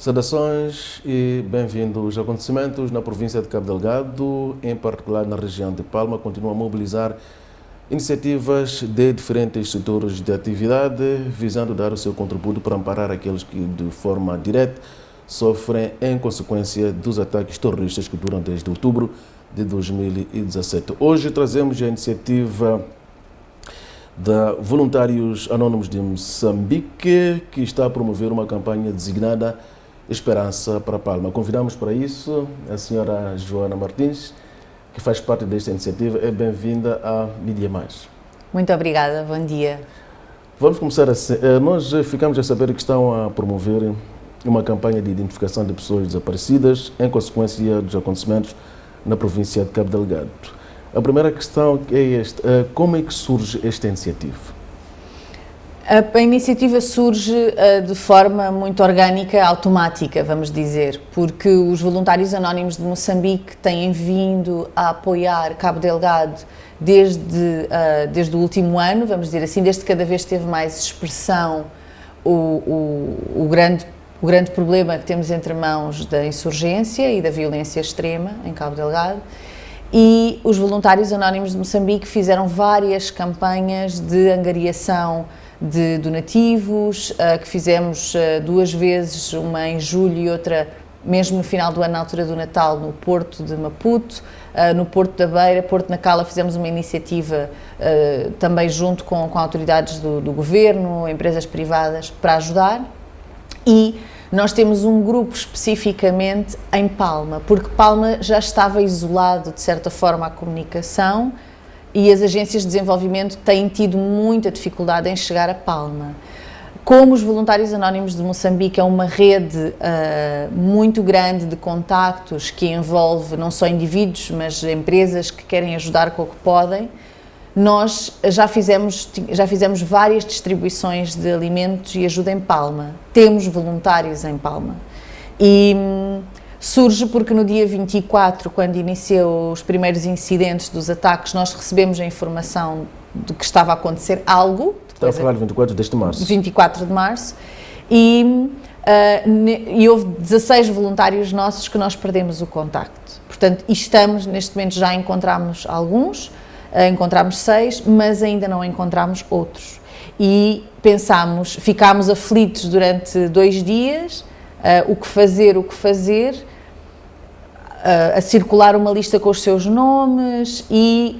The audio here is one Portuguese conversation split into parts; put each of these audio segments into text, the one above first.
Saudações e bem-vindos. Os acontecimentos na província de Cabo Delgado, em particular na região de Palma, continuam a mobilizar iniciativas de diferentes setores de atividade, visando dar o seu contributo para amparar aqueles que, de forma direta, sofrem em consequência dos ataques terroristas que duram desde outubro de 2017. Hoje trazemos a iniciativa da Voluntários Anónimos de Moçambique, que está a promover uma campanha designada Esperança para Palma. Convidamos para isso a senhora Joana Martins, que faz parte desta iniciativa. É bem-vinda à Mídia Mais. Muito obrigada, bom dia. Vamos começar assim. Nós ficamos a saber que estão a promover uma campanha de identificação de pessoas desaparecidas em consequência dos acontecimentos na província de Cabo Delgado. A primeira questão é esta: como é que surge esta iniciativa? A iniciativa surge de forma muito orgânica, automática, vamos dizer, porque os Voluntários Anónimos de Moçambique têm vindo a apoiar Cabo Delgado desde o último ano, vamos dizer assim, desde que cada vez teve mais expressão o grande problema que temos entre mãos da insurgência e da violência extrema em Cabo Delgado. E os Voluntários Anónimos de Moçambique fizeram várias campanhas de angariação de donativos, que fizemos duas vezes, uma em julho e outra mesmo no final do ano, na altura do Natal, no Porto de Maputo, no Porto da Beira, Porto Nacala, fizemos uma iniciativa também junto com autoridades do governo, empresas privadas, para ajudar. E nós temos um grupo especificamente em Palma, porque Palma já estava isolado, de certa forma, à comunicação, e as agências de desenvolvimento têm tido muita dificuldade em chegar a Palma. Como os Voluntários Anónimos de Moçambique é uma rede muito grande de contactos que envolve não só indivíduos, mas empresas que querem ajudar com o que podem, nós já fizemos várias distribuições de alimentos e ajuda em Palma. Temos voluntários em Palma. E surge porque no dia 24, quando iniciou os primeiros incidentes dos ataques, nós recebemos a informação de que estava a acontecer algo. Está a falar de 24 deste março. 24 de março. E houve 16 voluntários nossos que nós perdemos o contacto. Portanto, neste momento já encontramos alguns, encontramos 6, mas ainda não encontramos outros. E ficámos aflitos durante 2 dias, o que fazer, a circular uma lista com os seus nomes e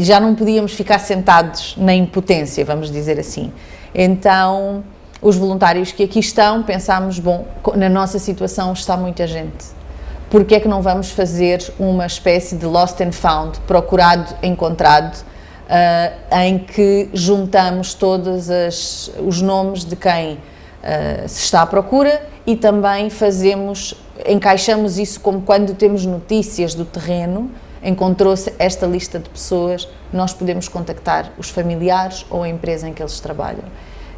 já não podíamos ficar sentados na impotência, vamos dizer assim. Então, os voluntários que aqui estão, pensámos, na nossa situação está muita gente. Porque é que não vamos fazer uma espécie de lost and found, procurado, encontrado, em que juntamos todos os nomes de quem se está à procura e também encaixamos isso como quando temos notícias do terreno, encontrou-se esta lista de pessoas, nós podemos contactar os familiares ou a empresa em que eles trabalham.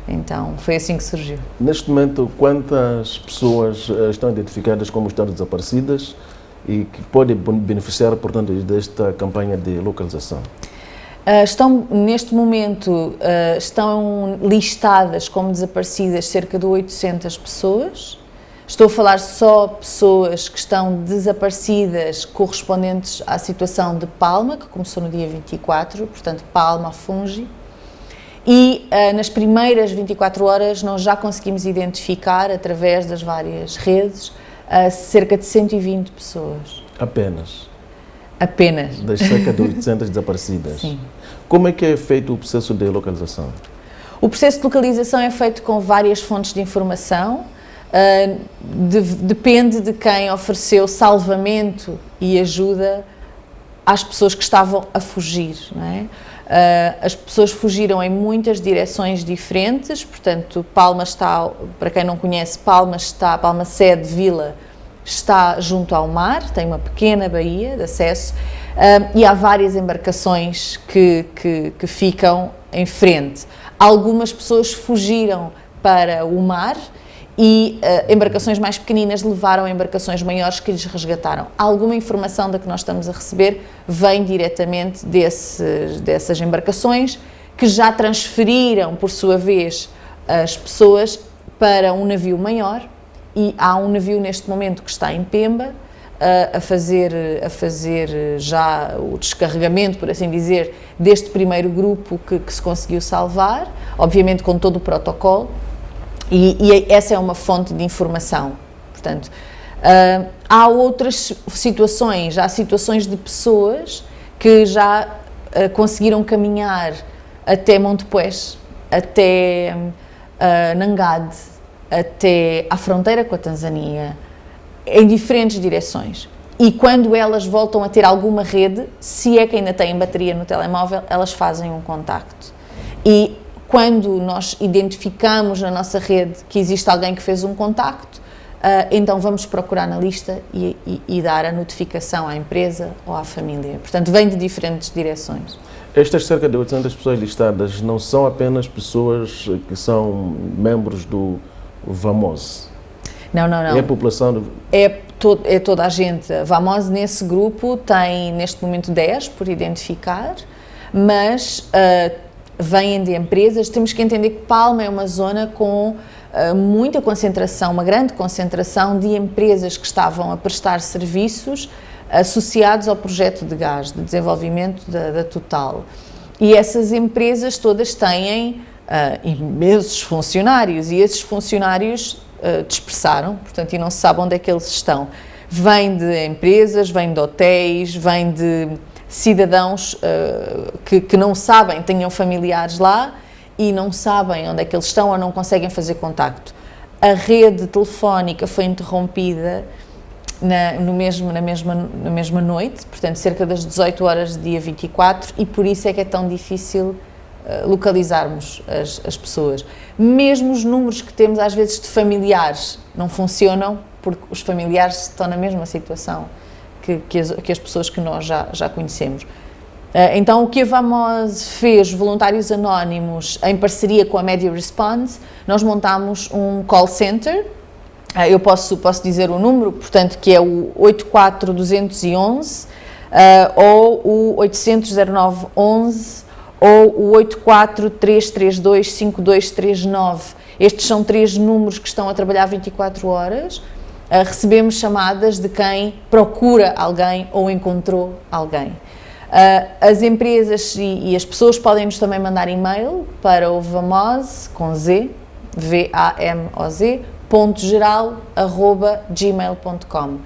Então, foi assim que surgiu. Neste momento, quantas pessoas estão identificadas como estão desaparecidas e que podem beneficiar, portanto, desta campanha de localização? Neste momento, estão listadas como desaparecidas cerca de 800 pessoas. Estou a falar só pessoas que estão desaparecidas correspondentes à situação de Palma, que começou no dia 24, portanto, Palma, Fungi. E nas primeiras 24 horas nós já conseguimos identificar, através das várias redes, cerca de 120 pessoas. Apenas? Apenas. Das cerca de 800 desaparecidas? Sim. Como é que é feito o processo de localização? O processo de localização é feito com várias fontes de informação, depende de quem ofereceu salvamento e ajuda às pessoas que estavam a fugir, não é? As pessoas fugiram em muitas direções diferentes, portanto, Palma está, para quem não conhece, Palma sede, vila, está junto ao mar, tem uma pequena baía de acesso e há várias embarcações que ficam em frente. Algumas pessoas fugiram para o mar e embarcações mais pequeninas levaram a embarcações maiores que lhes resgataram. Alguma informação da que nós estamos a receber vem diretamente dessas embarcações, que já transferiram, por sua vez, as pessoas para um navio maior, E há um navio neste momento que está em Pemba a fazer já o descarregamento, por assim dizer, deste primeiro grupo que se conseguiu salvar, obviamente com todo o protocolo, e essa é uma fonte de informação. Portanto, há outras situações, há situações de pessoas que já conseguiram caminhar até Montepuez, até Nangade, até à fronteira com a Tanzânia, em diferentes direções. E quando elas voltam a ter alguma rede, se é que ainda têm bateria no telemóvel, elas fazem um contacto. E quando nós identificamos na nossa rede que existe alguém que fez um contacto, então vamos procurar na lista e dar a notificação à empresa ou à família. Portanto, vem de diferentes direções. Estas cerca de 800 pessoas listadas não são apenas pessoas que são membros do VAMOS? Não. É a população? É toda a gente. A VAMOS nesse grupo tem neste momento 10 por identificar, mas vêm de empresas. Temos que entender que Palma é uma zona com muita concentração, uma grande concentração de empresas que estavam a prestar serviços associados ao projeto de gás, de desenvolvimento da Total. E essas empresas todas têm imensos funcionários, e esses funcionários dispersaram, portanto, e não se sabe onde é que eles estão. Vêm de empresas, vêm de hotéis, vêm de cidadãos que não sabem, tenham familiares lá e não sabem onde é que eles estão ou não conseguem fazer contacto. A rede telefónica foi interrompida na mesma noite, portanto, cerca das 18 horas do dia 24, e por isso é que é tão difícil localizarmos as pessoas. Mesmo os números que temos, às vezes, de familiares não funcionam, porque os familiares estão na mesma situação que as pessoas que nós já conhecemos. Então, o que a VAMOS fez, Voluntários Anónimos, em parceria com a Media Response, nós montámos um call center. Eu posso dizer o número, portanto, que é o 84211 ou o 800-0911 ou o 843325239. Estes são 3 números que estão a trabalhar 24 horas. Recebemos chamadas de quem procura alguém ou encontrou alguém. As empresas e as pessoas podem-nos também mandar e-mail para o VAMOZ, com Z, VAMOZ, .geral@gmail.com,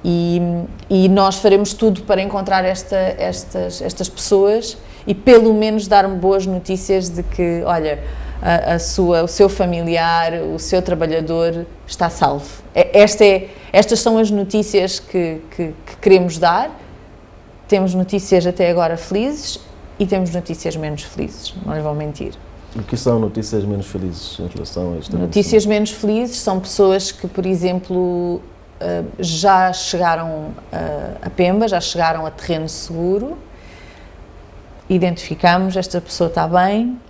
e nós faremos tudo para encontrar estas pessoas e pelo menos dar-me boas notícias de que, olha, o seu familiar, o seu trabalhador está salvo. Estas são as notícias que queremos dar. Temos notícias até agora felizes e temos notícias menos felizes, não lhe vou mentir. O que são notícias menos felizes em relação a isto? Notícias menos felizes são pessoas que, por exemplo, já chegaram a Pemba, já chegaram a terreno seguro, identificamos, esta pessoa está bem,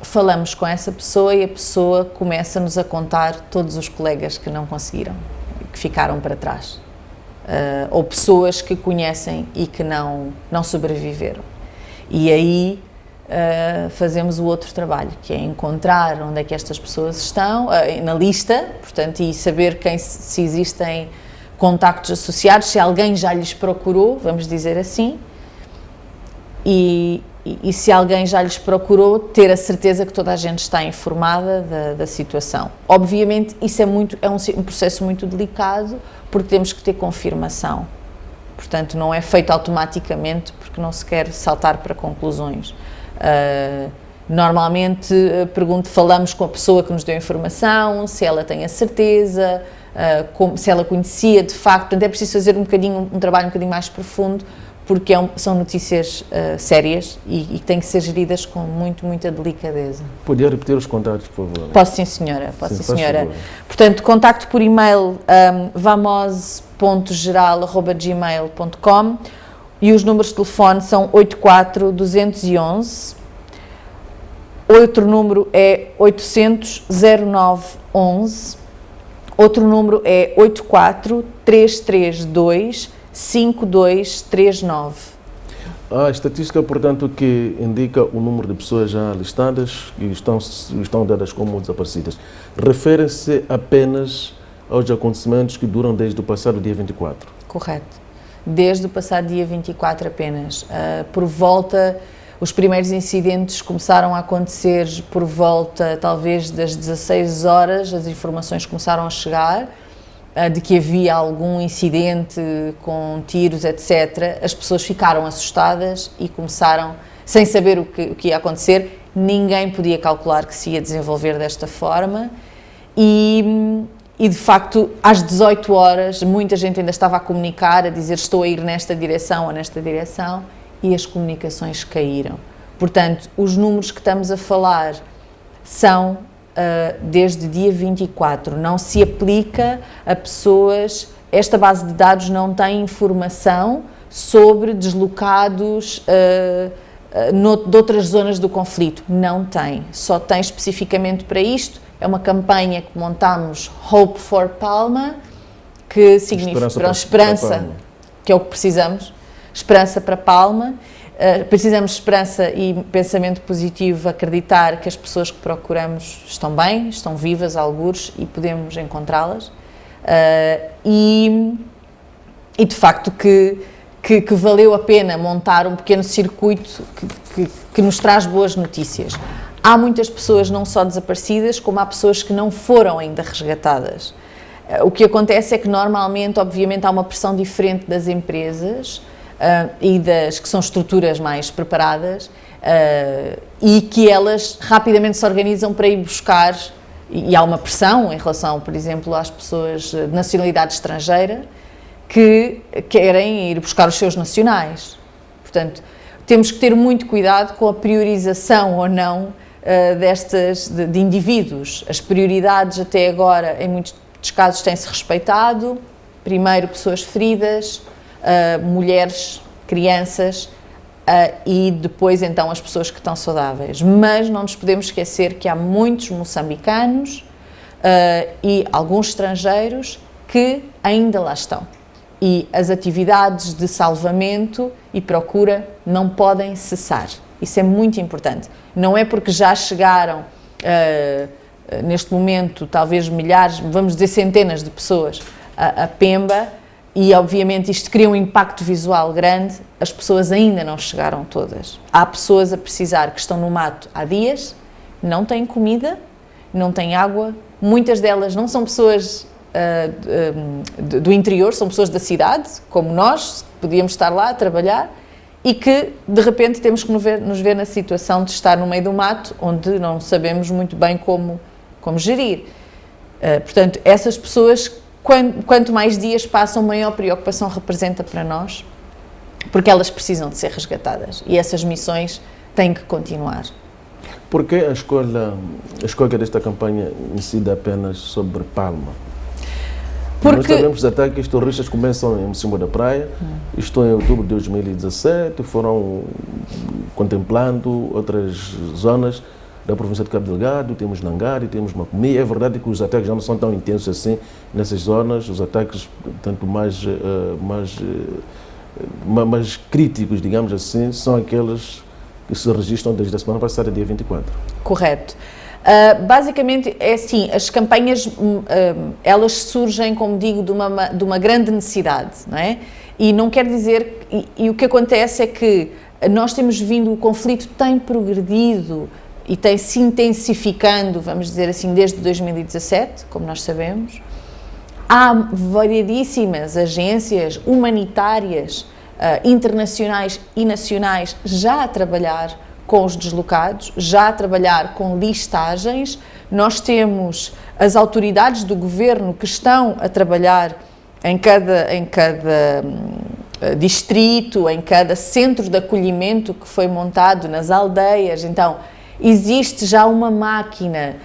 falamos com essa pessoa e a pessoa começa-nos a contar todos os colegas que não conseguiram, que ficaram para trás, ou pessoas que conhecem e que não sobreviveram. E aí fazemos o outro trabalho, que é encontrar onde é que estas pessoas estão, na lista, portanto, e saber se existem contactos associados, se alguém já lhes procurou, vamos dizer assim, e se alguém já lhes procurou, ter a certeza que toda a gente está informada da situação. Obviamente, isso é um processo muito delicado, porque temos que ter confirmação. Portanto, não é feito automaticamente, porque não se quer saltar para conclusões. Normalmente, falamos com a pessoa que nos deu a informação, se ela tem a certeza, se ela conhecia de facto. Portanto, é preciso fazer um trabalho um bocadinho mais profundo, porque são notícias sérias e têm que ser geridas com muita delicadeza. Podia repetir os contactos, por favor? Posso, sim, senhora. Portanto, contacto por e-mail vamos.geral@gmail.com, e os números de telefone são 84211, outro número é 800-0911, outro número é 843325239. A estatística, portanto, que indica o número de pessoas já listadas e estão dadas como desaparecidas, refere-se apenas aos acontecimentos que duram desde o passado dia 24. Correto. Desde o passado dia 24 apenas. Por volta, os primeiros incidentes começaram a acontecer por volta, talvez, das 16 horas, as informações começaram a chegar de que havia algum incidente com tiros, etc. As pessoas ficaram assustadas e começaram, sem saber o que ia acontecer, ninguém podia calcular que se ia desenvolver desta forma e de facto, às 18 horas, muita gente ainda estava a comunicar, a dizer estou a ir nesta direção ou nesta direção, e as comunicações caíram. Portanto, os números que estamos a falar são desde dia 24, não se aplica a pessoas, esta base de dados não tem informação sobre deslocados de outras zonas do conflito, não tem, só tem especificamente para isto. É uma campanha que montamos, Hope for Palma, que significa esperança, que é o que precisamos, esperança para Palma. Precisamos de esperança e pensamento positivo, acreditar que as pessoas que procuramos estão bem, estão vivas, algures, e podemos encontrá-las. E de facto que valeu a pena montar um pequeno circuito que nos traz boas notícias. Há muitas pessoas não só desaparecidas, como há pessoas que não foram ainda resgatadas. O que acontece é que normalmente, obviamente, há uma pressão diferente das empresas e das que são estruturas mais preparadas e que elas rapidamente se organizam para ir buscar, e há uma pressão em relação, por exemplo, às pessoas de nacionalidade estrangeira que querem ir buscar os seus nacionais. Portanto, temos que ter muito cuidado com a priorização ou não de indivíduos. As prioridades até agora, em muitos casos, têm-se respeitado. Primeiro, pessoas feridas, mulheres, crianças e depois, então, as pessoas que estão saudáveis. Mas não nos podemos esquecer que há muitos moçambicanos e alguns estrangeiros que ainda lá estão. E as atividades de salvamento e procura não podem cessar. Isso é muito importante. Não é porque já chegaram, neste momento, talvez milhares, vamos dizer centenas de pessoas a Pemba, e obviamente isto cria um impacto visual grande, as pessoas ainda não chegaram todas. Há pessoas a precisar que estão no mato há dias, não têm comida, não têm água, muitas delas não são pessoas do interior, são pessoas da cidade, como nós, podíamos estar lá a trabalhar, e que, de repente, temos que nos ver na situação de estar no meio do mato, onde não sabemos muito bem como gerir. Portanto, essas pessoas, quanto mais dias passam, maior preocupação representa para nós, porque elas precisam de ser resgatadas, e essas missões têm que continuar. Por que a escolha desta campanha incide apenas sobre Palma? Porque nós sabemos que os ataques terroristas começam em Mocimboa da Praia, isto em outubro de 2017, foram contemplando outras zonas da província de Cabo Delgado, temos Nangari, temos Macomia. É verdade que os ataques já não são tão intensos assim nessas zonas, os ataques tanto mais críticos, digamos assim, são aqueles que se registram desde a semana passada, dia 24. Correto. Basicamente, é assim, as campanhas, elas surgem, como digo, de uma grande necessidade, não é? E não quer dizer, e o que acontece é que nós temos vindo, o conflito tem progredido e tem se intensificando, vamos dizer assim, desde 2017, como nós sabemos. Há variedíssimas agências humanitárias, internacionais e nacionais, já a trabalhar com os deslocados, já a trabalhar com listagens. Nós temos as autoridades do governo que estão a trabalhar em cada distrito, em cada centro de acolhimento que foi montado nas aldeias. Então, existe já uma máquina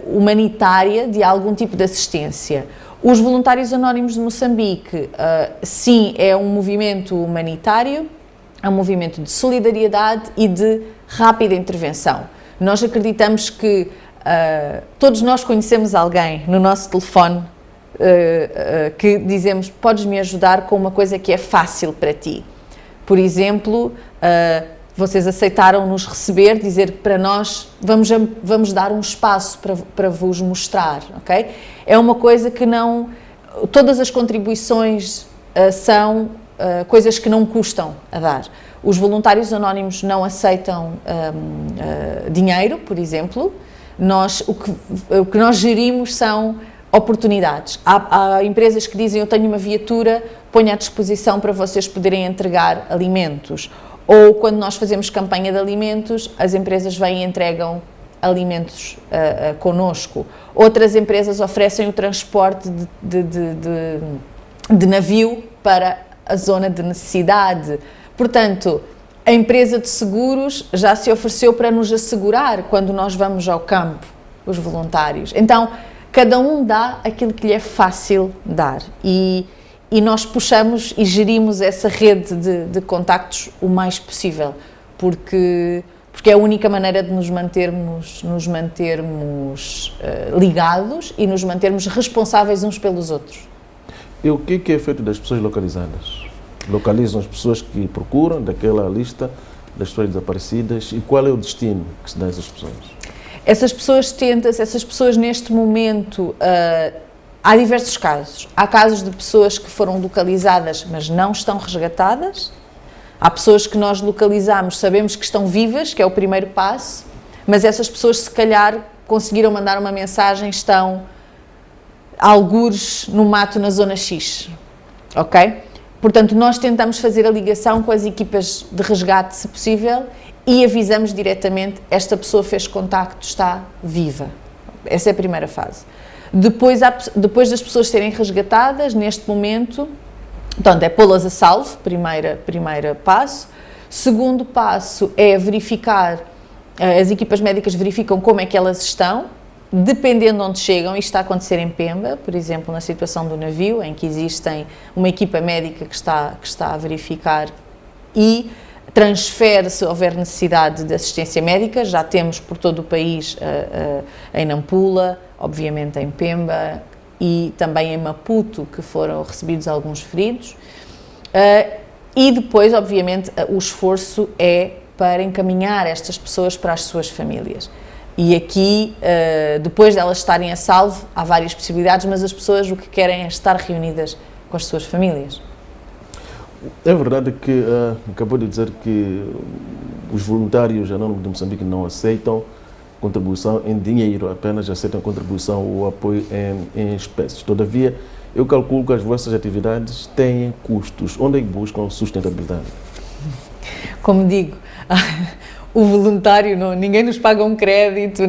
humanitária de algum tipo de assistência. Os Voluntários Anónimos de Moçambique, sim, é um movimento humanitário, é um movimento de solidariedade e de rápida intervenção. Nós acreditamos que todos nós conhecemos alguém no nosso telefone que dizemos, podes me ajudar com uma coisa que é fácil para ti. Por exemplo, vocês aceitaram nos receber, dizer que para nós vamos dar um espaço para vos mostrar, ok? É uma coisa que não... Todas as contribuições são coisas que não custam a dar. Os voluntários anónimos não aceitam dinheiro, por exemplo. O que nós gerimos são oportunidades. Há empresas que dizem: eu tenho uma viatura, ponho à disposição para vocês poderem entregar alimentos. Ou quando nós fazemos campanha de alimentos, as empresas vêm e entregam alimentos connosco. Outras empresas oferecem o transporte de navio para a zona de necessidade. Portanto, a empresa de seguros já se ofereceu para nos assegurar quando nós vamos ao campo, os voluntários. Então, cada um dá aquilo que lhe é fácil dar. E nós puxamos e gerimos essa rede de contactos o mais possível, porque é a única maneira de nos mantermos ligados e nos mantermos responsáveis uns pelos outros. E o que é feito das pessoas localizadas? Localizam as pessoas que procuram daquela lista das pessoas desaparecidas e qual é o destino que se dá a essas pessoas? Essas pessoas neste momento... Há diversos casos. Há casos de pessoas que foram localizadas, mas não estão resgatadas. Há pessoas que nós localizamos, sabemos que estão vivas, que é o primeiro passo, mas essas pessoas, se calhar, conseguiram mandar uma mensagem, estão algures no mato na zona X. Ok? Portanto, nós tentamos fazer a ligação com as equipas de resgate, se possível, e avisamos diretamente: esta pessoa fez contacto, está viva. Essa é a primeira fase. Depois das pessoas serem resgatadas, neste momento, portanto, é pô-las a salvo, primeiro passo. Segundo passo é verificar, as equipas médicas verificam como é que elas estão, dependendo de onde chegam. Isto está a acontecer em Pemba, por exemplo, na situação do navio, em que existe uma equipa médica que está a verificar e transfere se houver necessidade de assistência médica. Já temos por todo o país, em Nampula, obviamente em Pemba e também em Maputo, que foram recebidos alguns feridos. E depois, obviamente, o esforço é para encaminhar estas pessoas para as suas famílias. E aqui, depois de elas estarem a salvo, há várias possibilidades, mas as pessoas o que querem é estar reunidas com as suas famílias. É verdade que acabou de dizer que os voluntários anónimos de Moçambique não aceitam contribuição em dinheiro, apenas aceitam contribuição ou apoio em espécies. Todavia, eu calculo que as vossas atividades têm custos. Onde é que buscam sustentabilidade? Como digo, o voluntário, ninguém nos paga um crédito,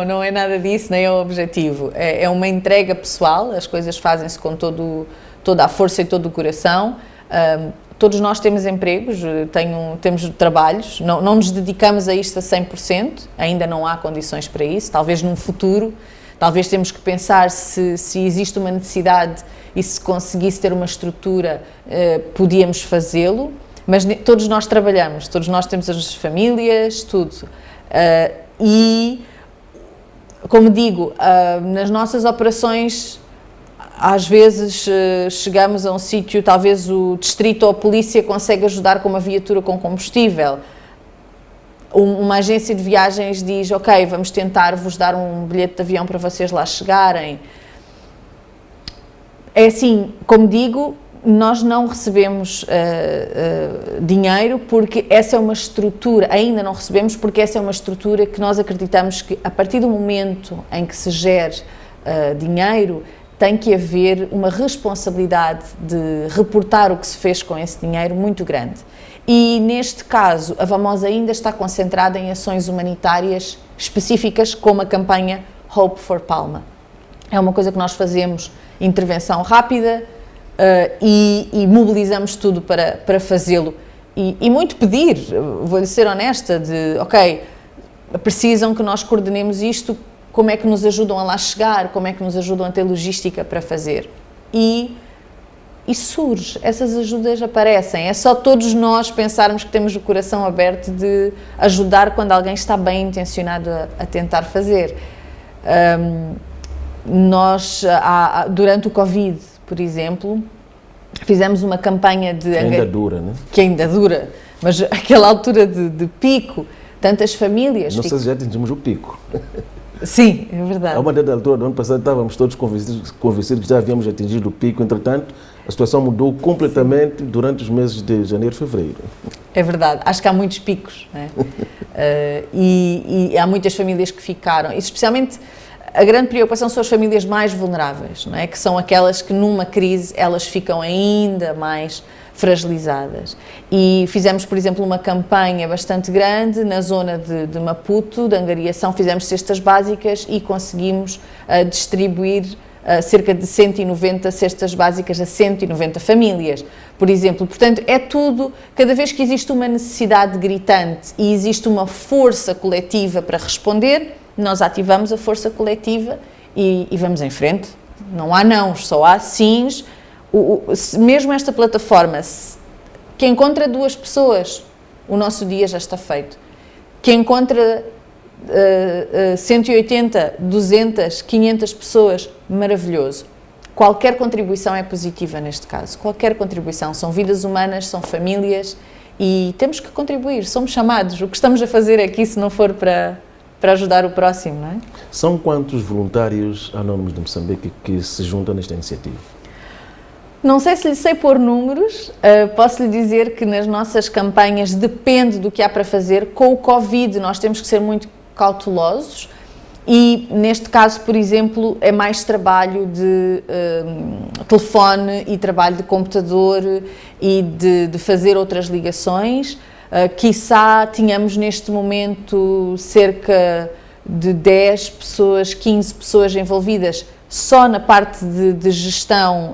não é nada disso, nem é o objetivo. É uma entrega pessoal, as coisas fazem-se com toda a força e todo o coração. Todos nós temos empregos, temos trabalhos, não nos dedicamos a isto a 100%, ainda não há condições para isso. Talvez num futuro, talvez temos que pensar se existe uma necessidade e se conseguisse ter uma estrutura, podíamos fazê-lo, mas todos nós trabalhamos, todos nós temos as famílias, tudo. E, como digo, nas nossas operações, às vezes chegamos a um sítio, talvez o distrito ou a polícia consegue ajudar com uma viatura com combustível. Uma agência de viagens diz: ok, vamos tentar vos dar um bilhete de avião para vocês lá chegarem. É assim, como digo, nós não recebemos dinheiro porque essa é uma estrutura, ainda não recebemos porque essa é uma estrutura que nós acreditamos que a partir do momento em que se gere dinheiro, tem que haver uma responsabilidade de reportar o que se fez com esse dinheiro muito grande. E, neste caso, a VAMOS ainda está concentrada em ações humanitárias específicas, como a campanha Hope for Palma. É uma coisa que nós fazemos, intervenção rápida, e mobilizamos tudo para fazê-lo. E muito pedir, vou-lhe ser honesta, ok, precisam que nós coordenemos isto. Como é que nos ajudam a lá chegar, como é que nos ajudam a ter logística para fazer. E surge, essas ajudas aparecem, é só todos nós pensarmos que temos o coração aberto de ajudar quando alguém está bem intencionado a tentar fazer. Nós, durante o Covid, por exemplo, fizemos uma campanha de... Que ainda dura, né? Que ainda dura, Mas aquela altura de pico, tantas famílias... Não sei se já atingimos o pico. Sim, é verdade. A uma dada altura do ano passado estávamos todos convencidos que já havíamos atingido o pico, entretanto, a situação mudou completamente durante os meses de janeiro e fevereiro. É verdade, acho que há muitos picos, não é? E há muitas famílias que ficaram, e especialmente a grande preocupação são as famílias mais vulneráveis, não é? Que são aquelas que numa crise elas ficam ainda mais fragilizadas. E fizemos, por exemplo, uma campanha bastante grande na zona de Maputo, de angariação, fizemos cestas básicas e conseguimos distribuir cerca de 190 cestas básicas a 190 famílias, por exemplo. Portanto, é tudo, cada vez que existe uma necessidade gritante e existe uma força coletiva para responder, nós ativamos a força coletiva e vamos em frente. Não há nãos, só há sims. Mesmo esta plataforma, que encontra 2 pessoas, o nosso dia já está feito. Que encontra 180, 200, 500 pessoas, maravilhoso. Qualquer contribuição é positiva neste caso. Qualquer contribuição. São vidas humanas, são famílias e temos que contribuir. Somos chamados. O que estamos a fazer aqui, se não for para ajudar o próximo, não é? São quantos voluntários anónimos de Moçambique que se juntam nesta iniciativa? Não sei se lhe sei pôr números, posso lhe dizer que nas nossas campanhas depende do que há para fazer. Com o Covid nós temos que ser muito cautelosos e neste caso, por exemplo, é mais trabalho de telefone e trabalho de computador e de fazer outras ligações. Quiçá tínhamos neste momento cerca de 10 pessoas, 15 pessoas envolvidas só na parte de gestão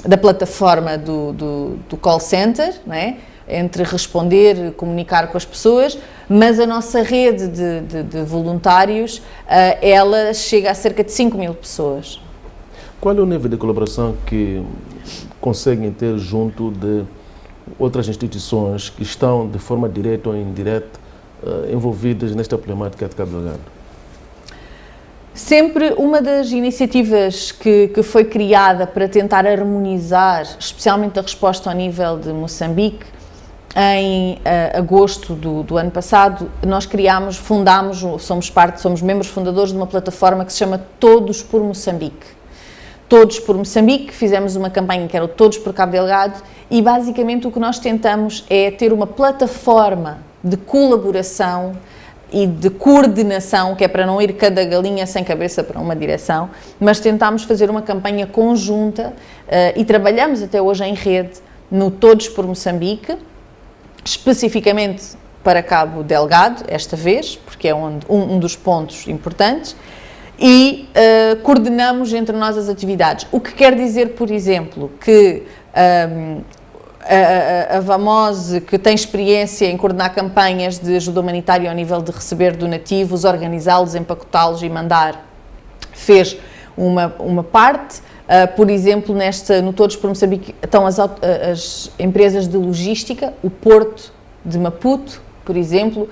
da plataforma do call center, não é? Entre responder, comunicar com as pessoas, mas a nossa rede de voluntários, ela chega a cerca de 5.000 pessoas. Qual é o nível de colaboração que conseguem ter junto de outras instituições que estão de forma direta ou indireta envolvidas nesta problemática de Cabo Delgado? Sempre uma das iniciativas que foi criada para tentar harmonizar, especialmente a resposta ao nível de Moçambique, em agosto do ano passado, nós fundámos, somos membros fundadores de uma plataforma que se chama Todos por Moçambique. Todos por Moçambique, fizemos uma campanha que era o Todos por Cabo Delgado e basicamente o que nós tentamos é ter uma plataforma de colaboração e de coordenação, que é para não ir cada galinha sem cabeça para uma direção, mas tentámos fazer uma campanha conjunta e trabalhamos até hoje em rede no Todos por Moçambique, especificamente para Cabo Delgado, esta vez, porque é um dos pontos importantes, e coordenamos entre nós as atividades. O que quer dizer, por exemplo, que a Vamose, que tem experiência em coordenar campanhas de ajuda humanitária ao nível de receber donativos, organizá-los, empacotá-los e mandar, fez uma parte. Por exemplo, no Todos por Moçambique estão as empresas de logística, o Porto de Maputo, por exemplo,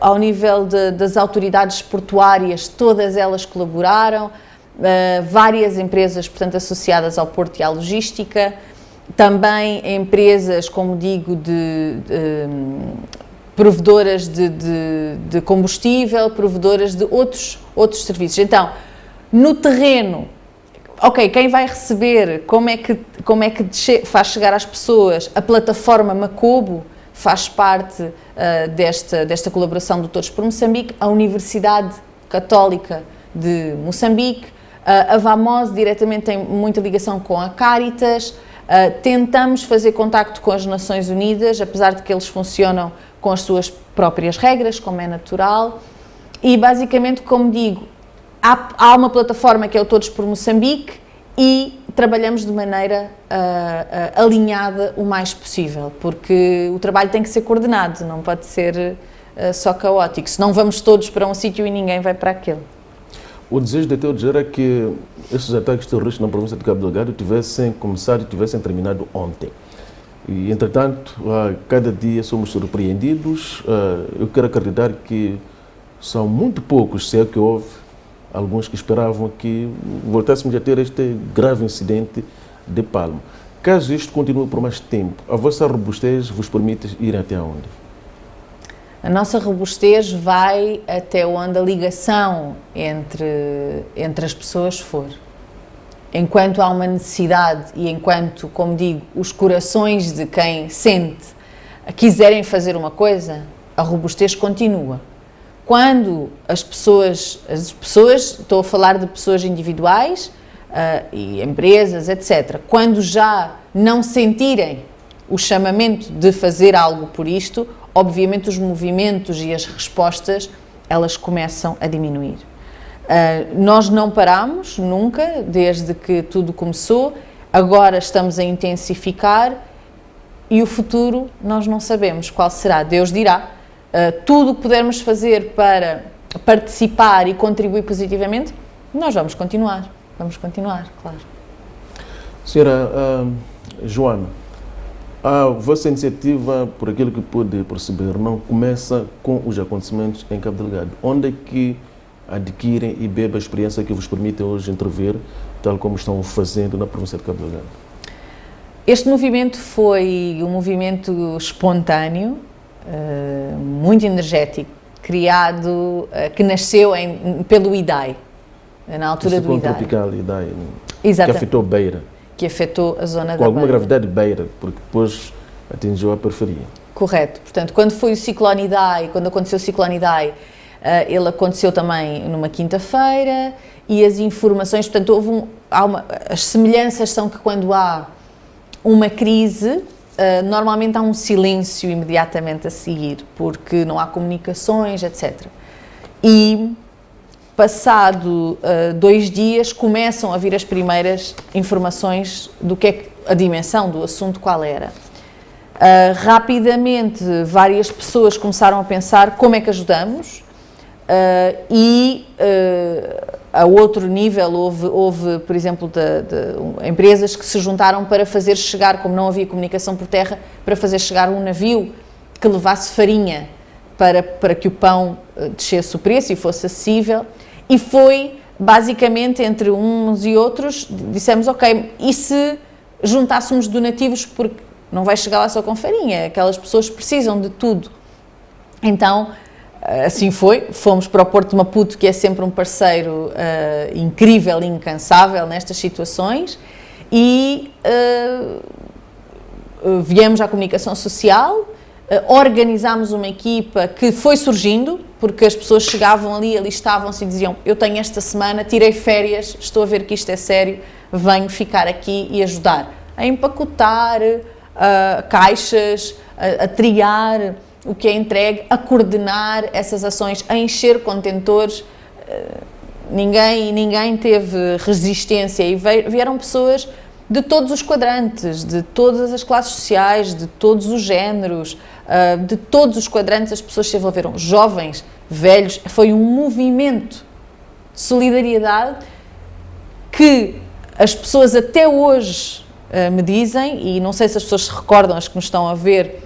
ao nível das autoridades portuárias, todas elas colaboraram, várias empresas, portanto, associadas ao Porto e à logística, também empresas, como digo, provedoras de combustível, provedoras de outros serviços. Então, no terreno, ok, quem vai receber, como é que faz chegar às pessoas, a plataforma Macobo faz parte desta colaboração do Todos por Moçambique, a Universidade Católica de Moçambique, a Vamose diretamente tem muita ligação com a Caritas. Tentamos fazer contacto com as Nações Unidas, apesar de que eles funcionam com as suas próprias regras, como é natural, e basicamente, como digo, há uma plataforma que é o Todos por Moçambique e trabalhamos de maneira alinhada o mais possível, porque o trabalho tem que ser coordenado, não pode ser só caótico, senão vamos todos para um sítio e ninguém vai para aquele. O desejo de Teodoro era que esses ataques terroristas na província de Cabo Delgado tivessem começado e tivessem terminado ontem. E, entretanto, cada dia somos surpreendidos. Eu quero acreditar que são muito poucos, se é que houve, alguns que esperavam que voltássemos a ter este grave incidente de Palma. Caso isto continue por mais tempo, a vossa robustez vos permite ir até onde? A nossa robustez vai até onde a ligação entre as pessoas for. Enquanto há uma necessidade e enquanto, como digo, os corações de quem sente quiserem fazer uma coisa, a robustez continua. Quando as pessoas, estou a falar de pessoas individuais e empresas, etc., quando já não sentirem o chamamento de fazer algo por isto, obviamente os movimentos e as respostas, elas começam a diminuir. Nós não paramos nunca, desde que tudo começou, agora estamos a intensificar e o futuro nós não sabemos qual será, Deus dirá. Tudo o que pudermos fazer para participar e contribuir positivamente, nós vamos continuar, claro. Senhora Joana, a vossa iniciativa, por aquilo que pude perceber, não começa com os acontecimentos em Cabo Delgado. Onde é que adquirem e bebem a experiência que vos permite hoje intervir, tal como estão fazendo na província de Cabo Delgado? Este movimento foi um movimento espontâneo, muito energético, criado, que nasceu pelo IDAI, na altura do IDAI. Tropical IDAI, Exato. Que afetou Beira. Que afetou a zona da Beira. Com alguma gravidade Beira, porque depois atingiu a periferia. Correto. Portanto, quando foi o ciclone Idai, quando aconteceu o ciclone Idai, ele aconteceu também numa quinta-feira e as informações, portanto, as semelhanças são que quando há uma crise, normalmente há um silêncio imediatamente a seguir, porque não há comunicações, etc. E passado 2 dias começam a vir as primeiras informações do que é a dimensão do assunto, qual era. Rapidamente várias pessoas começaram a pensar como é que ajudamos a outro nível houve por exemplo, empresas que se juntaram para fazer chegar, como não havia comunicação por terra, para fazer chegar um navio que levasse farinha para que o pão descesse o preço e fosse acessível. E foi, basicamente, entre uns e outros, dissemos, ok, e se juntássemos donativos, porque não vai chegar lá só com farinha, aquelas pessoas precisam de tudo. Então, assim foi, fomos para o Porto de Maputo, que é sempre um parceiro incrível e incansável nestas situações, e viemos à comunicação social, organizámos uma equipa que foi surgindo, porque as pessoas chegavam ali, alistavam-se e diziam, eu tenho esta semana, tirei férias, estou a ver que isto é sério, venho ficar aqui e ajudar a empacotar caixas, a triar o que é entregue, a coordenar essas ações, a encher contentores. Ninguém teve resistência e vieram pessoas de todos os quadrantes, de todas as classes sociais, de todos os géneros, de todos os quadrantes as pessoas se envolveram, jovens, velhos. Foi um movimento de solidariedade que as pessoas até hoje me dizem, e não sei se as pessoas se recordam, as que nos estão a ver,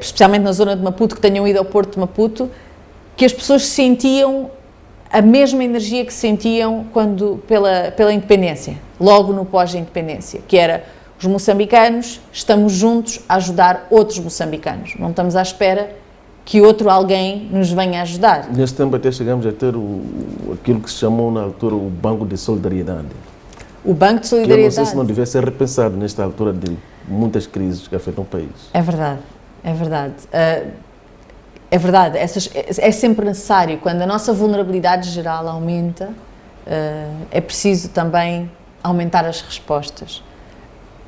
especialmente na zona de Maputo, que tenham ido ao Porto de Maputo, que as pessoas sentiam a mesma energia que sentiam pela independência, logo no pós-independência, que era os moçambicanos, estamos juntos a ajudar outros moçambicanos, não estamos à espera que outro alguém nos venha ajudar. Nesse tempo até chegamos a ter aquilo que se chamou na altura o Banco de Solidariedade. O Banco de Solidariedade. Que eu não sei se não devia ser repensado nesta altura de muitas crises que afetam o país. É verdade, é verdade. É verdade, é sempre necessário, quando a nossa vulnerabilidade geral aumenta, é preciso também aumentar as respostas.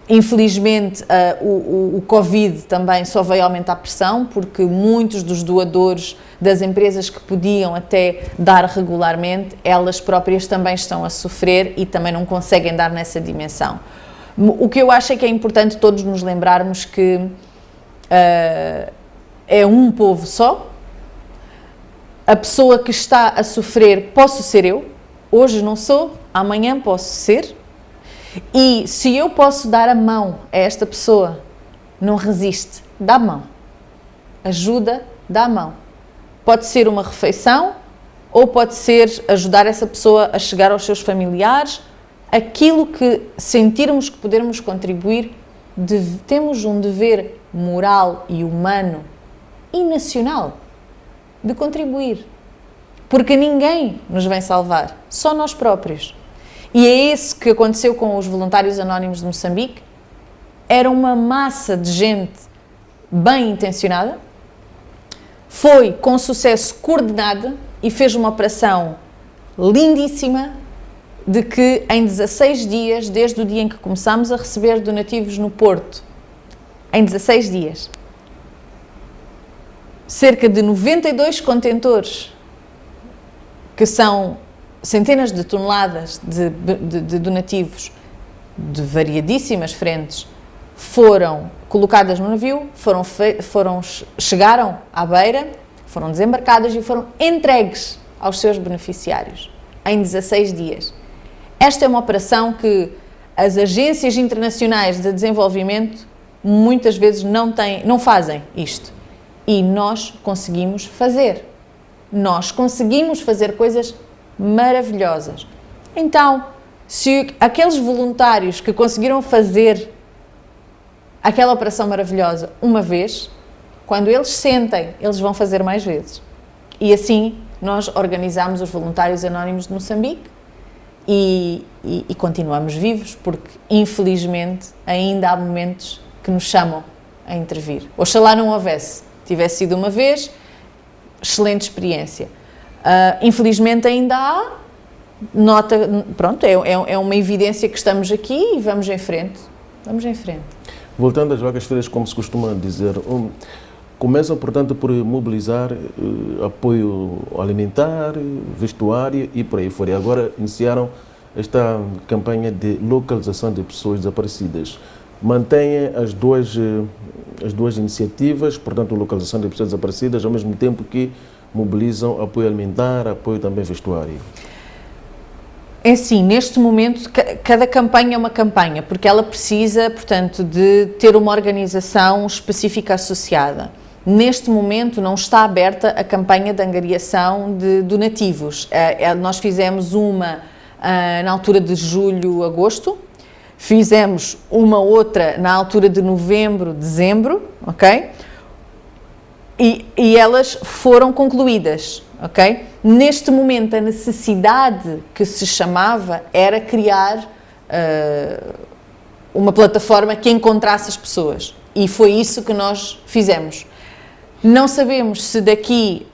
Infelizmente, o Covid também só veio aumentar a pressão, porque muitos dos doadores das empresas que podiam até dar regularmente, elas próprias também estão a sofrer e também não conseguem dar nessa dimensão. O que eu acho é que é importante todos nos lembrarmos que é um povo só, a pessoa que está a sofrer posso ser eu, hoje não sou, amanhã posso ser, e se eu posso dar a mão a esta pessoa, não resiste, dá a mão, ajuda, dá a mão. Pode ser uma refeição, ou pode ser ajudar essa pessoa a chegar aos seus familiares, aquilo que sentirmos que podermos contribuir, temos um dever moral e humano e nacional de contribuir. Porque ninguém nos vem salvar, só nós próprios. E é isso que aconteceu com os voluntários anónimos de Moçambique. Era uma massa de gente bem intencionada, foi com sucesso coordenada e fez uma operação lindíssima de que em 16 dias, desde o dia em que começámos a receber donativos no Porto, em 16 dias, cerca de 92 contentores, que são centenas de toneladas de donativos de variadíssimas frentes, foram colocadas no navio, chegaram à beira, foram desembarcadas e foram entregues aos seus beneficiários em 16 dias. Esta é uma operação que as agências internacionais de desenvolvimento muitas vezes não fazem isto. E nós conseguimos fazer. Nós conseguimos fazer coisas maravilhosas. Então, se aqueles voluntários que conseguiram fazer aquela operação maravilhosa uma vez, quando eles sentem, eles vão fazer mais vezes. E assim nós organizamos os voluntários anónimos de Moçambique e continuamos vivos, porque infelizmente ainda há momentos que nos chamam a intervir. Oxalá não houvesse. Tivesse sido uma vez, excelente experiência. Infelizmente ainda há, pronto, é uma evidência que estamos aqui e vamos em frente. Vamos em frente. Voltando às vagas feiras, como se costuma dizer, começam, portanto, por mobilizar apoio alimentar, vestuário e por aí fora. E agora iniciaram esta campanha de localização de pessoas desaparecidas. Mantêm as duas iniciativas, portanto, localização de pessoas desaparecidas, ao mesmo tempo que mobilizam apoio alimentar, apoio também vestuário. É assim, neste momento, cada campanha é uma campanha, porque ela precisa, portanto, de ter uma organização específica associada. Neste momento não está aberta a campanha de angariação de donativos. Nós fizemos uma na altura de julho, agosto, fizemos uma outra na altura de novembro, dezembro, ok? E elas foram concluídas, ok? Neste momento, a necessidade que se chamava era criar uma plataforma que encontrasse as pessoas. E foi isso que nós fizemos. Não sabemos se daqui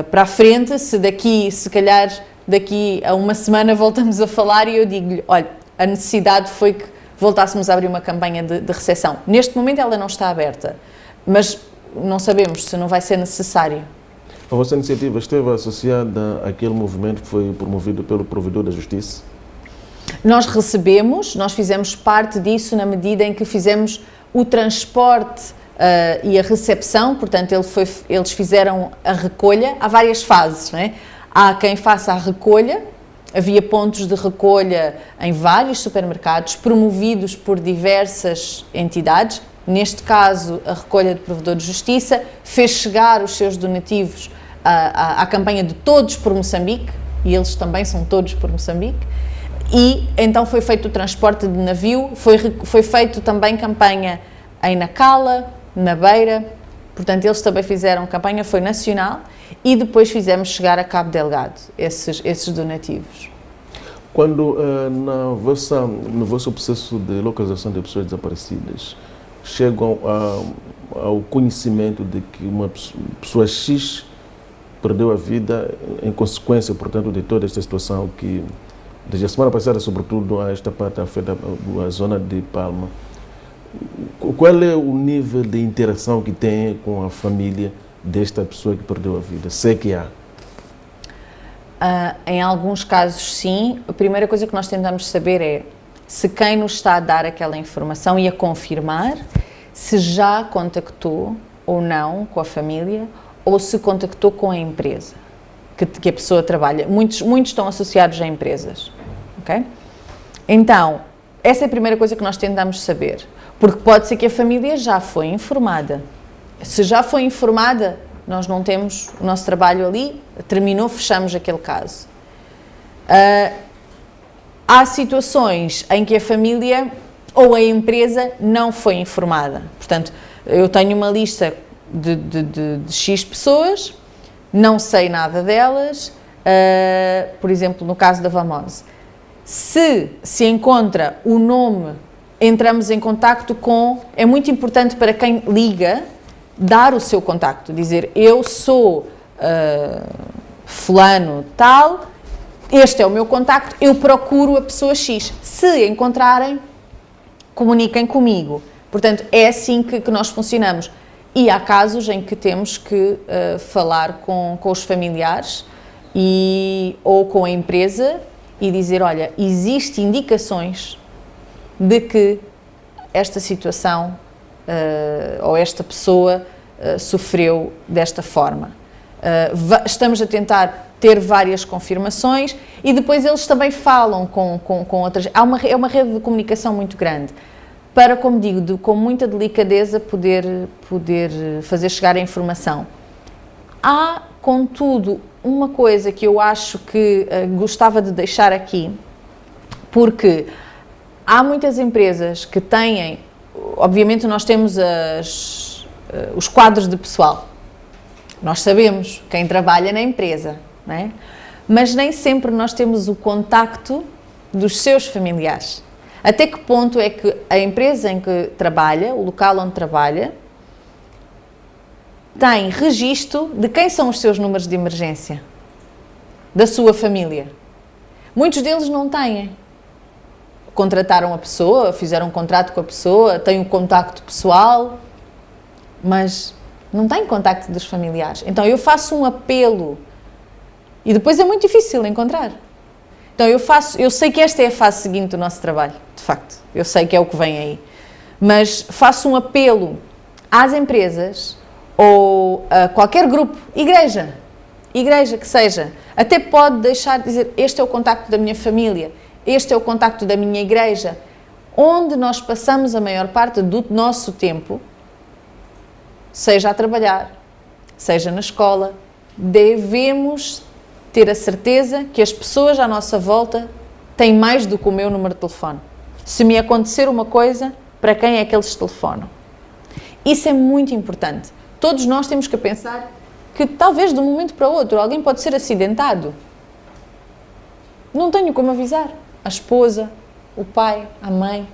para a frente, se calhar daqui a uma semana voltamos a falar e eu digo-lhe, olha, a necessidade foi que voltássemos a abrir uma campanha de recepção. Neste momento ela não está aberta, mas não sabemos se não vai ser necessário. A vossa iniciativa esteve associada àquele movimento que foi promovido pelo Provedor da Justiça? Nós fizemos parte disso na medida em que fizemos o transporte e a recepção, portanto eles fizeram a recolha. Há várias fases, não é? Há quem faça a recolha, havia pontos de recolha em vários supermercados, promovidos por diversas entidades. Neste caso, a recolha do Provedor de Justiça fez chegar os seus donativos à campanha de Todos por Moçambique, e eles também são todos por Moçambique, e então foi feito o transporte de navio, foi feito também campanha em Nacala, na Beira, portanto eles também fizeram campanha, foi nacional, e depois fizemos chegar a Cabo Delgado esses donativos. Quando no vosso processo de localização de pessoas desaparecidas, chegam ao conhecimento de que uma pessoa X perdeu a vida em consequência, portanto, de toda esta situação que, desde a semana passada, sobretudo, a esta parte afeta a zona de Palma. Qual é o nível de interação que tem com a família desta pessoa que perdeu a vida? Sei que há. Em alguns casos, sim. A primeira coisa que nós tentamos saber é se quem nos está a dar aquela informação e a confirmar, se já contactou ou não com a família, ou se contactou com a empresa que a pessoa trabalha. Muitos estão associados a empresas, ok? Então, essa é a primeira coisa que nós tentamos saber, porque pode ser que a família já foi informada. Se já foi informada, nós não temos o nosso trabalho ali, terminou, fechamos aquele caso. Há situações em que a família ou a empresa não foi informada. Portanto, eu tenho uma lista de X pessoas, não sei nada delas, por exemplo, no caso da Vamose. Se encontra o nome, entramos em contacto com... É muito importante para quem liga dar o seu contacto, dizer eu sou fulano tal, este é o meu contacto, eu procuro a pessoa X. Se encontrarem, comuniquem comigo. Portanto, é assim que nós funcionamos. E há casos em que temos que falar com os familiares ou com a empresa e dizer, olha, existem indicações de que esta situação ou esta pessoa sofreu desta forma. Estamos a tentar ter várias confirmações e depois eles também falam com outras... É uma rede de comunicação muito grande para, como digo, com muita delicadeza poder fazer chegar a informação. Há, contudo, uma coisa que eu acho que gostava de deixar aqui, porque há muitas empresas que têm... Obviamente nós temos os quadros de pessoal. Nós sabemos quem trabalha na empresa, não é? Mas nem sempre nós temos o contacto dos seus familiares. Até que ponto é que a empresa em que trabalha, o local onde trabalha, tem registro de quem são os seus números de emergência, da sua família? Muitos deles não têm. Contrataram a pessoa, fizeram um contrato com a pessoa, têm o contacto pessoal, mas não têm contacto dos familiares. Então eu faço um apelo e depois é muito difícil encontrar. Então eu sei que esta é a fase seguinte do nosso trabalho, de facto. Eu sei que é o que vem aí. Mas faço um apelo às empresas ou a qualquer grupo, igreja que seja, até pode deixar de dizer, este é o contacto da minha família, este é o contacto da minha igreja, onde nós passamos a maior parte do nosso tempo, seja a trabalhar, seja na escola, devemos ter a certeza que as pessoas à nossa volta têm mais do que o meu número de telefone. Se me acontecer uma coisa, para quem é que eles telefonam? Isso é muito importante. Todos nós temos que pensar que talvez de um momento para o outro alguém pode ser acidentado. Não tenho como avisar. A esposa, o pai, a mãe,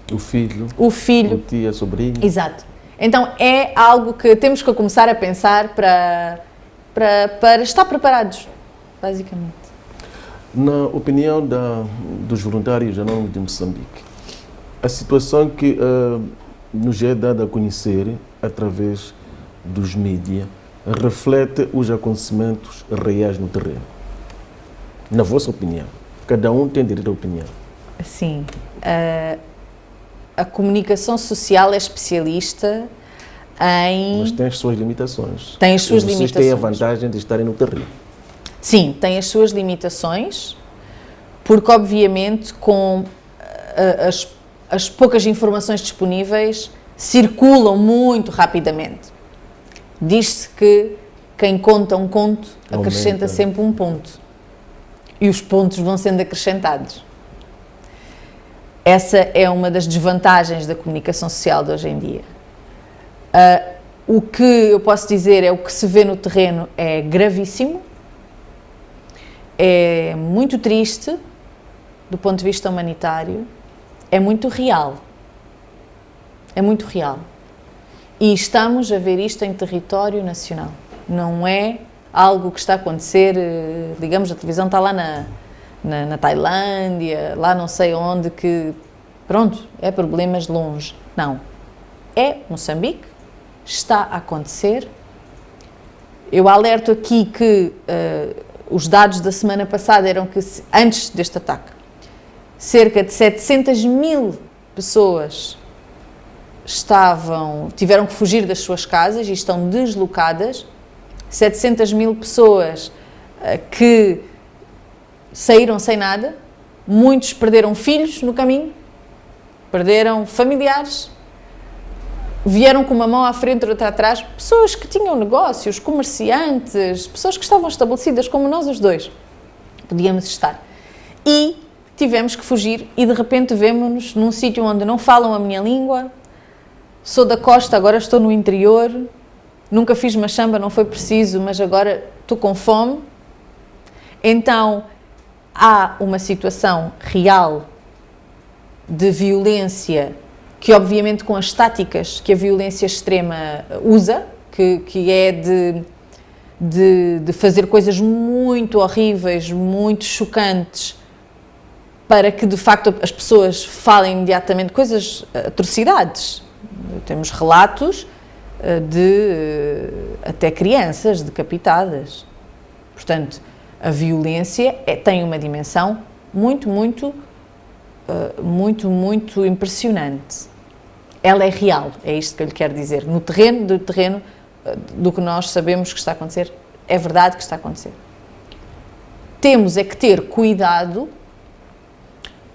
o filho, o tio, a sobrinha. Exato. Então é algo que temos que começar a pensar para estar preparados, basicamente. Na opinião dos voluntários anónimos de Moçambique, a situação que nos é dada a conhecer através dos mídias reflete os acontecimentos reais no terreno. Na vossa opinião, cada um tem direito à opinião. Sim. A comunicação social é especialista em... Mas tem as suas limitações. Tem as suas limitações. Vocês têm a vantagem de estarem no terreno. Sim, tem as suas limitações, porque obviamente com as poucas informações disponíveis circulam muito rapidamente. Diz-se que quem conta um conto acrescenta sempre um ponto. E os pontos vão sendo acrescentados. Essa é uma das desvantagens da comunicação social de hoje em dia. O que eu posso dizer é o que se vê no terreno é gravíssimo, é muito triste do ponto de vista humanitário, é muito real. É muito real. E estamos a ver isto em território nacional. Não é algo que está a acontecer, digamos, a televisão está lá na Tailândia, lá não sei onde, que, pronto, é problemas longe. Não. É Moçambique, está a acontecer. Eu alerto aqui que os dados da semana passada eram que, antes deste ataque, cerca de 700 mil pessoas tiveram que fugir das suas casas e estão deslocadas. 700 mil pessoas que saíram sem nada, muitos perderam filhos no caminho, perderam familiares, vieram com uma mão à frente e outra atrás, pessoas que tinham negócios, comerciantes, pessoas que estavam estabelecidas como nós os dois podíamos estar. E tivemos que fugir e de repente vemo-nos num sítio onde não falam a minha língua, sou da costa, agora estou no interior, nunca fiz machamba, não foi preciso, mas agora estou com fome. Então, há uma situação real de violência que, obviamente, com as táticas que a violência extrema usa, que é de fazer coisas muito horríveis, muito chocantes, para que, de facto, as pessoas falem imediatamente coisas, atrocidades. Temos relatos de até crianças decapitadas. Portanto, a violência tem uma dimensão muito impressionante. Ela é real, é isto que eu lhe quero dizer. No terreno do que nós sabemos que está a acontecer, é verdade que está a acontecer. Temos é que ter cuidado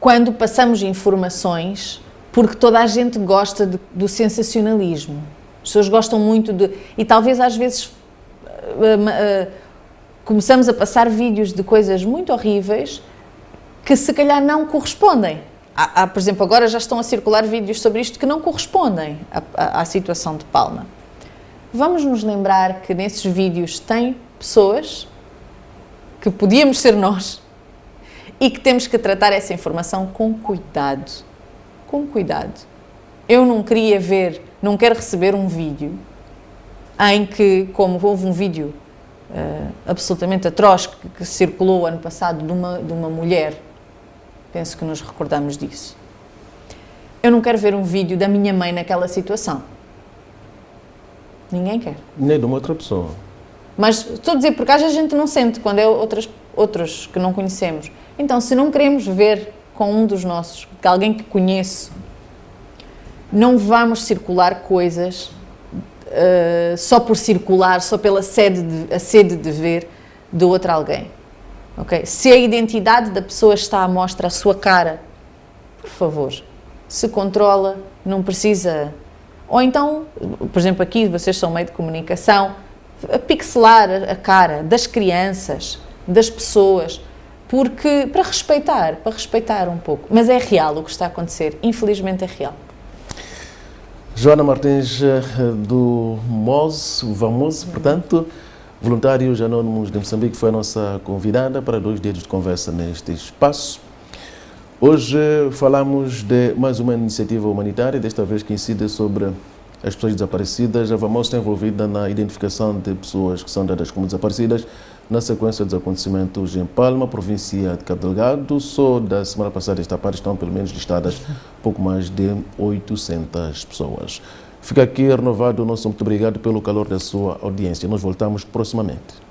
quando passamos informações, porque toda a gente gosta do sensacionalismo. As pessoas gostam muito e talvez às vezes começamos a passar vídeos de coisas muito horríveis que se calhar não correspondem. Por exemplo, agora já estão a circular vídeos sobre isto que não correspondem à situação de Palma. Vamos nos lembrar que nesses vídeos tem pessoas que podíamos ser nós e que temos que tratar essa informação com cuidado. Com cuidado. Eu não quero receber um vídeo em que, como houve um vídeo absolutamente atroz que circulou ano passado de uma mulher, penso que nos recordamos disso. Eu não quero ver um vídeo da minha mãe naquela situação. Ninguém quer. Nem de uma outra pessoa. Mas estou a dizer, porque às vezes a gente não sente quando é outros que não conhecemos. Então, se não queremos ver com um dos nossos, alguém que conheço, não vamos circular coisas só por circular, só pela sede de ver de outro alguém. Okay? Se a identidade da pessoa está à mostra, a sua cara, por favor, se controla, não precisa... Ou então, por exemplo, aqui vocês são meio de comunicação, a pixelar a cara das crianças, das pessoas, porque para respeitar um pouco. Mas é real o que está a acontecer, infelizmente é real. Joana Martins, do VAMOS, portanto, Voluntários Anónimos de Moçambique, foi a nossa convidada para 2 dias de conversa neste espaço. Hoje falamos de mais uma iniciativa humanitária, desta vez que incide sobre as pessoas desaparecidas. A VAMOS está envolvida na identificação de pessoas que são dadas como desaparecidas na sequência dos acontecimentos em Palma, província de Cabo Delgado. Só da semana passada esta parte estão pelo menos listadas pouco mais de 800 pessoas. Fica aqui renovado o nosso muito obrigado pelo calor da sua audiência. Nós voltamos proximamente.